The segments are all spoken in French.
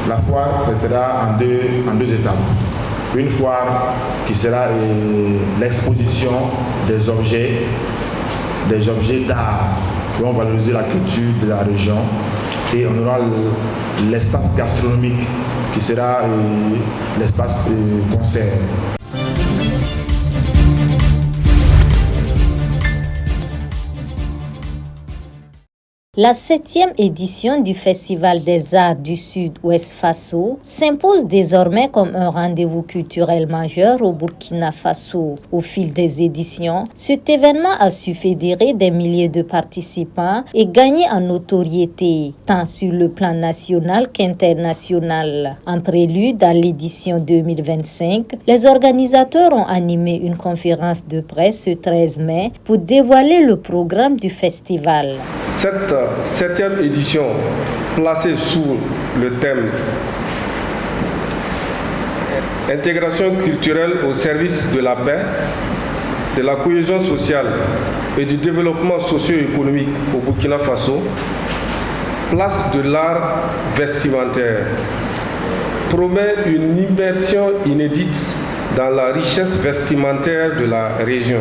La foire, ce sera en deux étapes. Une foire qui sera l'exposition des objets d'art qui vont valoriser la culture de la région. Et on aura l'espace gastronomique qui sera l'espace concert. La 7e édition du Festival des Arts du Sud-Ouest Faso s'impose désormais comme un rendez-vous culturel majeur au Burkina Faso. Au fil des éditions, cet événement a su fédérer des milliers de participants et gagner en notoriété, tant sur le plan national qu'international. En prélude à l'édition 2025, les organisateurs ont animé une conférence de presse ce 13 mai pour dévoiler le programme du festival. Cette 7e édition, placée sous le thème Intégration culturelle au service de la paix, de la cohésion sociale et du développement socio-économique au Burkina Faso, place de l'art vestimentaire, promet une immersion inédite dans la richesse vestimentaire de la région.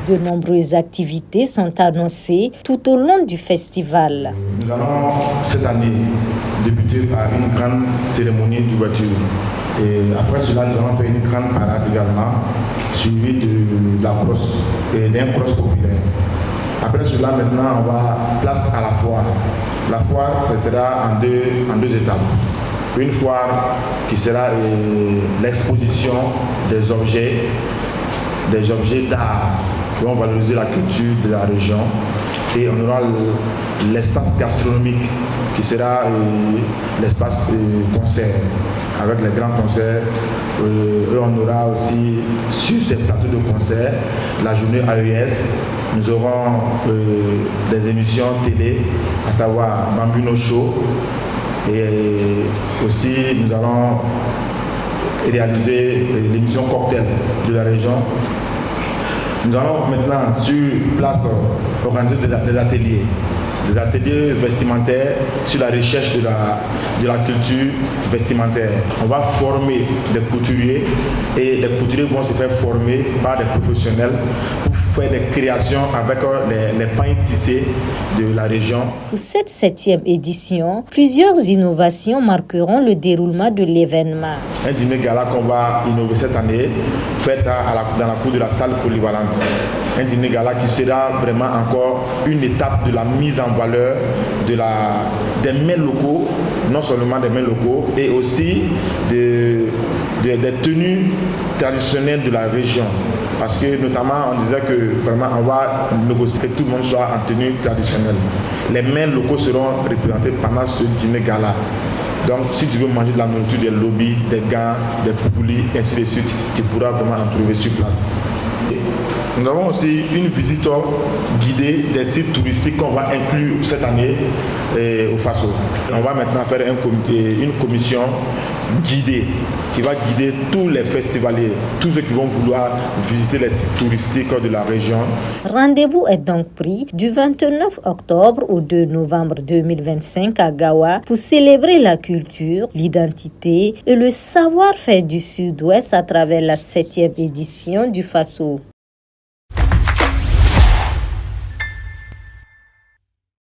De nombreuses activités sont annoncées tout au long du festival. Nous allons cette année débuter par une grande cérémonie d'ouverture. Et après cela, nous allons faire une grande parade également, suivie d'un cross populaire. Après cela, maintenant, on va place à la foire. La foire, ce sera en deux étapes. Une foire qui sera l'exposition des objets d'art qui vont valoriser la culture de la région. Et on aura l'espace gastronomique qui sera l'espace concert avec les grands concerts. Et on aura aussi sur ces plateaux de concert la journée AES. Nous aurons des émissions télé, à savoir Bambino Show. Et aussi nous allons réaliser l'émission cocktail de la région. Nous allons maintenant sur place organiser des ateliers vestimentaires sur la recherche de la culture vestimentaire. On va former des couturiers et les couturiers vont se faire former par des professionnels pour faire des créations avec les pains tissés de la région. Pour cette 7e édition, plusieurs innovations marqueront le déroulement de l'événement. Un dîner gala qu'on va innover cette année, faire ça dans la cour de la salle polyvalente. Un dîner gala qui sera vraiment encore une étape de la mise en valeur des mets locaux, non seulement des mets locaux, et aussi des tenues traditionnelles de la région. Parce que notamment on disait que vraiment on va négocier que tout le monde soit en tenue traditionnelle. Les mets locaux seront représentés pendant ce dîner gala. Donc si tu veux manger de la nourriture, des lobbies, des gants, des poupoulis, ainsi de suite, tu pourras vraiment en trouver sur place. Nous avons aussi une visite guidée des sites touristiques qu'on va inclure cette année au Faso. On va maintenant faire une commission guidée qui va guider tous les festivaliers, tous ceux qui vont vouloir visiter les sites touristiques de la région. Rendez-vous est donc pris du 29 octobre au 2 novembre 2025 à Gawa pour célébrer la culture, l'identité et le savoir-faire du Sud-Ouest à travers la 7e édition du Faso.